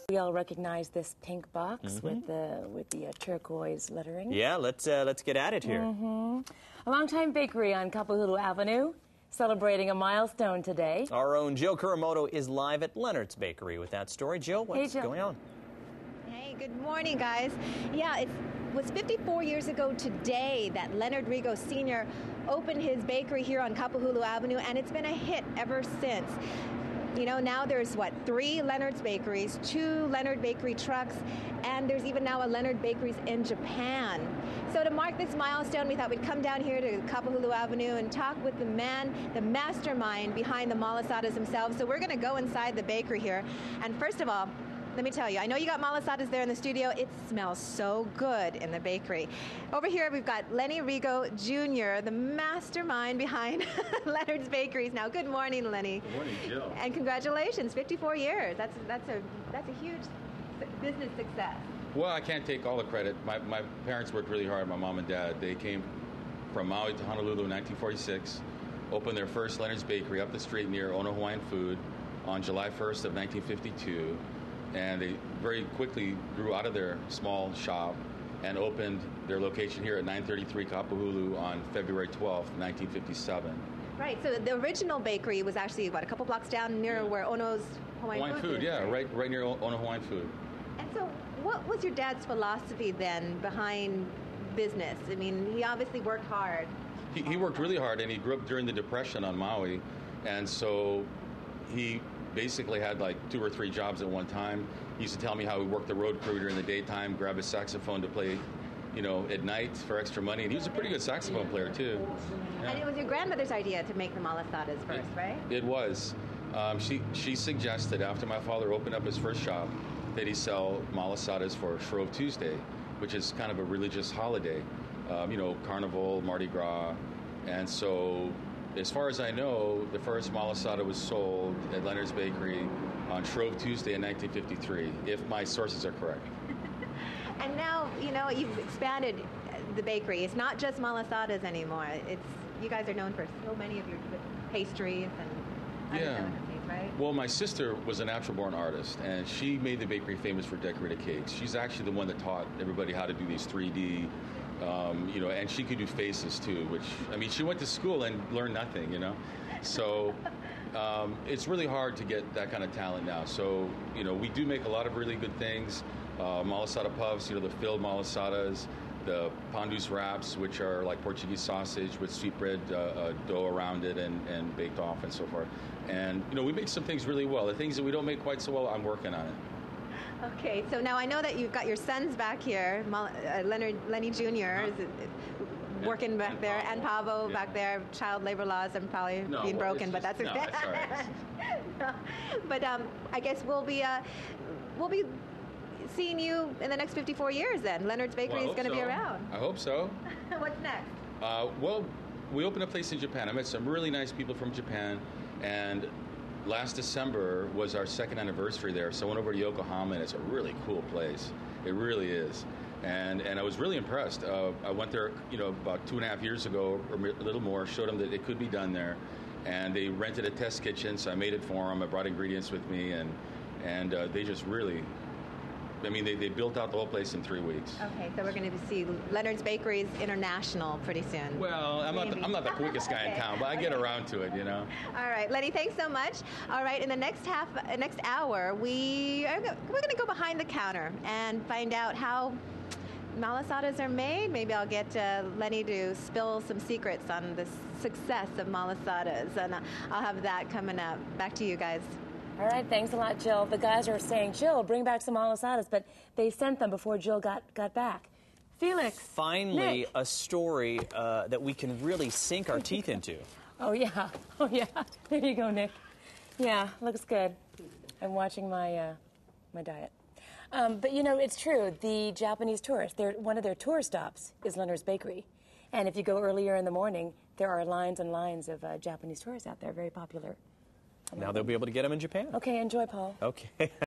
We all recognize this pink box with the turquoise lettering. Yeah, let's get at it here. A longtime bakery on Kapahulu Avenue, celebrating a milestone today. Our own Jill Kuramoto is live at Leonard's Bakery with that story. Jill, what's going on? Hey, good morning, guys. Yeah, it was 54 years ago today that Leonard Rigo Sr. opened his bakery here on Kapahulu Avenue, and it's been a hit ever since. You know, now there's, 3 Leonard's Bakeries, 2 Leonard Bakery trucks, and there's even now a Leonard Bakeries in Japan. So to mark this milestone, we thought we'd come down here to Kapahulu Avenue and talk with the man, the mastermind behind the malasadas himself. So we're going to go inside the bakery here. And first of all, let me tell you, I know you got malasadas there in the studio. It smells so good in the bakery. Over here, we've got Lenny Rigo Jr., the mastermind behind Leonard's Bakeries. Now, good morning, Lenny. Good morning, Jill. And congratulations, 54 years. That's a huge business success. Well, I can't take all the credit. My parents worked really hard, my mom and dad. They came from Maui to Honolulu in 1946, opened their first Leonard's Bakery up the street near Ono Hawaiian Food on July 1st of 1952. And they very quickly grew out of their small shop and opened their location here at 933 Kapahulu on February 12th, 1957. Right, so the original bakery was actually, a couple blocks down near where Ono's Hawaiian Food is, yeah, right near Ono Hawaiian Food. And so what was your dad's philosophy then behind business? I mean, he obviously worked hard. He worked really hard, and he grew up during the Depression on Maui, and so he basically had 2 or 3 jobs at one time. He used to tell me how he worked the road crew during the daytime, grab his saxophone to play, at night for extra money. And he was a pretty good saxophone player, too. Yeah. And it was your grandmother's idea to make the malasadas first, right? It was. She suggested, after my father opened up his first shop, that he sell malasadas for Shrove Tuesday, which is kind of a religious holiday. Carnival, Mardi Gras. And so, as far as I know, the first malasada was sold at Leonard's Bakery on Shrove Tuesday in 1953, if my sources are correct. And now, you've expanded the bakery. It's not just malasadas anymore. You guys are known for so many of your pastries and other delicacies, right? Well, my sister was a natural-born artist, and she made the bakery famous for decorated cakes. She's actually the one that taught everybody how to do these 3D, and she could do faces too, she went to school and learned nothing, So it's really hard to get that kind of talent now. So, we do make a lot of really good things. Malasada puffs, the filled malasadas, the pandus wraps, which are like Portuguese sausage with sweetbread dough around it and baked off and so forth. And, we make some things really well. The things that we don't make quite so well, I'm working on it. Okay, so now I know that you've got your sons back here, Lenny Jr. is working back there, and Pavo back there. Child labor laws are probably being broken, but that's okay. No, that's all right. No, but I guess we'll be seeing you in the next 54 years then. Leonard's Bakery is going to be around. I hope so. What's next? Well, we opened a place in Japan. I met some really nice people from Japan, and last December was our 2nd anniversary there, so I went over to Yokohama, and it's a really cool place. It really is. And I was really impressed. I went there, about 2.5 years ago, or a little more, showed them that it could be done there. And they rented a test kitchen, so I made it for them. I brought ingredients with me, and they just really... they built out the whole place in 3 weeks. Okay, so we're going to see Leonard's Bakeries International pretty soon. Well, I'm not the quickest guy in town, but I get around to it, All right, Lenny, thanks so much. All right, in the next hour, we're going to go behind the counter and find out how malasadas are made. Maybe I'll get Lenny to spill some secrets on the success of malasadas, and I'll have that coming up. Back to you guys. All right, thanks a lot, Jill. The guys are saying, Jill, bring back some malasadas, but they sent them before Jill got back. Felix. Finally, Nick. a story that we can really sink our teeth into. Oh, yeah. There you go, Nick. Yeah, looks good. I'm watching my diet. But, it's true. The Japanese tourists, one of their tour stops is Leonard's Bakery. And if you go earlier in the morning, there are lines and lines of Japanese tourists out there, very popular. Now they'll be able to get them in Japan. Okay, enjoy, Paul. Okay.